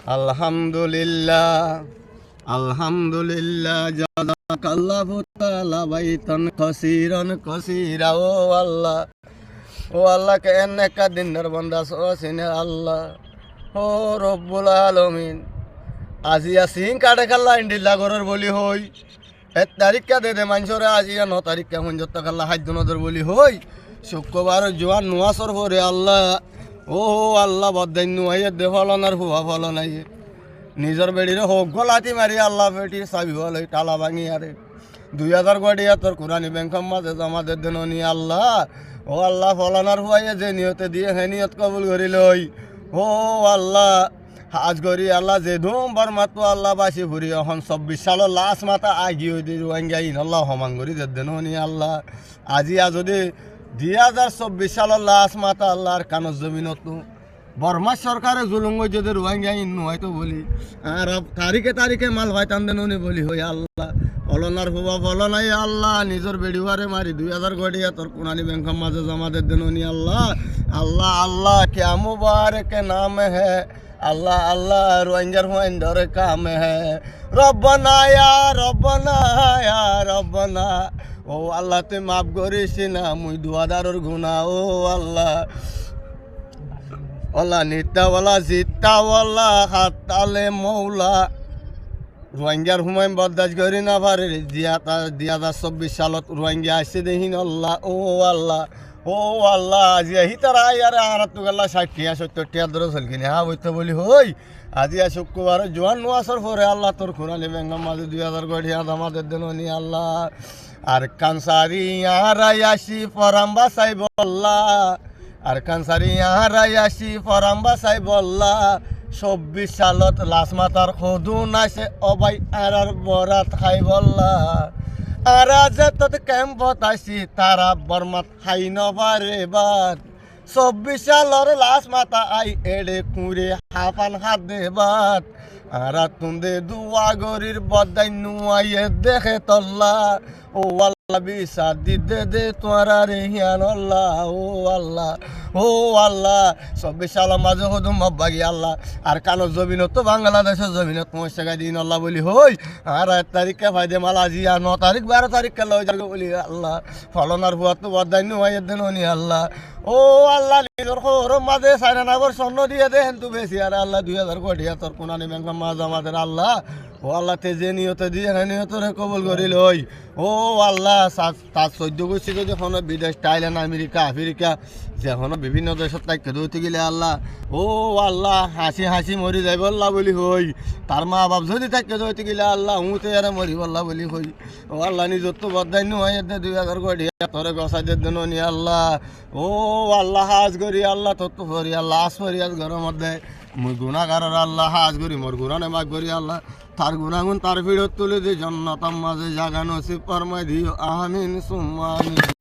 আলহামদুলিল্লাহ আলহামদুলিল্লাহ জাযাকাল্লাহু তাআলা বাইতান কাসীরান কাসীরা। ও আল্লাহ কে এনেকা দিনের বান্দা সসিনে আল্লাহ ও রব্বুল আলামিন আজিয়া সিং কাটে খাল্লা ইন্ডিল্লা গরর বলি হই 1 তারিখা দে মানুষরে আজিয়া 9 তারিখা মঞ্জত খাল্লা হাজ্য নদর বলি হই শুক্রবার জোয়ান নোয়াসর পরে আল্লাহ ও আল্লাহ বদাই নুয়াইয়ে দে ফলনার হুয়া ফলনাই নিজের বেড়িরে হোক গলাতি মারি আল্লাহ বেটির চাবি হল টালা ভাঙি আরে 2000 গড়িয়া তোর কোরআনী ব্যাংকম মাঝে জমাদের দেন নি আল্লাহ ও আল্লাহ ফলনার হুয়াইয়ে যে নিয়তে দিয়ে হে নিয়ত কবুল করি লই ও আল্লাহ হাজ করি আল্লাহ যে ধুম বরমাতো আল্লাহ বাসি ঘুরি এখন 24 সালের লাস্ট মাথা আগি হই দিয়ে রোহিঙ্গা ইন আল্লাহ হমান করি দেন নি আল্লাহ আজিয়া যদি 2024 সালের লাস্ট মাথা আল্লাহর কানজ জমিনত বর্মা সরকারে জুলুঙ্গ যদি রোহিঙ্গা ইন হয়তো বলি আর তারিখে মাল ভাইতান দেন বলি হই আল্লাহ ফলনার হুবা ফলনাই আল্লাহ নিজের বেড়িওয়ারে মারি 2000 গড়িয়া তোর কোরআনী ব্যাংকম মাঝে জমাদের দেন নি আল্লাহ আল্লাহ আল্লাহ क्या मुबारक नाम है अल्लाह अल्लाह रोहिंगर हुआइंदर काम है रब्बना या रब्बना ও আল্লাহ তুই মাফ করিস না মুই দুয়াদারর গুনাহ ও আল্লাহ আল্লাহ নিত্তাওয়ালা জিত্তাওয়ালা হাতালে মৌলা রোহিঙ্গার হুমায়ুন বরদাস্ত করি না পারে 2024 সালত রোহিঙ্গা আসছে দেখিন আল্লাহ ও আল্লাহ আজি আহি তারা ইয়ারে আর তো গল্লা 60-70 টিয়া ধরে চলকিনি হ্যাঁ বইতে বলি হই আজি শুক্রবার জোয়ান নোয়াসর পরে আল্লাহ তোর কোরআনী ব্যাংকম মাঝে 2000 গড়িয়া আমাদের দেন নি আল্লাহ আর কানসারি ইয়ারায়াসি ফরাম্বা সাইব আল্লাহ আর কানসারি ইয়ারায়াসি ফরাম্বা সাইব আল্লাহ 24 সালত লাশ মাতার খদুন আসে অবাই আর বরাত খাইব আল্লাহ আর যে তত ক্যাম্পত আসি তারা বর্মাত খাই নবারে বাদ 24 সালের লাশ মাতা আই এড়ে কুড়ে হাফান হাত দেবাত আর তুন্দে দুয়া গরির বদাই নুয়াইয়ে দেখে তল্লা ও আল্লাহ বিসা দিদে দে তোরা রে হিয়ান আল্লাহ ও আল্লাহ 24 সালের মাঝে হদম মব্বাগি আল্লাহ আর কানো জমিন তো বাংলাদেশের জমিন তোমার টাকা দিন আল্লাহ বলি হই আর 1 তারিখে ফাইদে মাল আজি 9 তারিখ 12 তারিখ কে লই যাবে বলি আল্লাহ ফলনার বুয়া তো বদাই নুয়াইয়ে দেন নি আল্লাহ ও আল্লাহ নিজের খোর মাঝে সাইনা নাগর স্বর্ণ দিয়ে দেন তু বেশি আর আল্লাহ 2000 গড়িয়া তোর কোরআনী ব্যাংকম মাঝে আমাদের আল্লাহ ও আল্লাহ তে যে নিয়তে দিয়ে নিয়ত রে কবুল করিল ওই ও আল্লাহ তার 14 গোষ্ঠী যদি কোনো বিদেশ থাইল্যান্ড আমেরিকা আফ্রিকা যেখানে বিভিন্ন দেশত তাইকে দৌতে গেলে আল্লাহ ও আল্লাহ হাসি মরি যাইব আল্লাহ বলি হই তার মা বাপ যদি তাইকে দৌতে গেলে আল্লাহ হুঁতে আরে মরিব আল্লাহ বলি হই ও আল্লাহ নিজর তো বদাই নয় 2000 গড়িয়া তোরে গসাই দেন নি আল্লাহ ও আল্লাহ হাজ করি আল্লাহ তোর তো করি আল্লাহ আস করি আজ ঘরের মধ্যে মুই গুণাগারের আল্লাহ হাজ করি মোর গুণানে মাগ করি আল্লাহ তার গুণাগুণ তার ভিড়ত তুলে দিয়ে জন্নতার মাঝে জাগা নসিব ফরমাই দিও আমিন সুম্মা আমিন।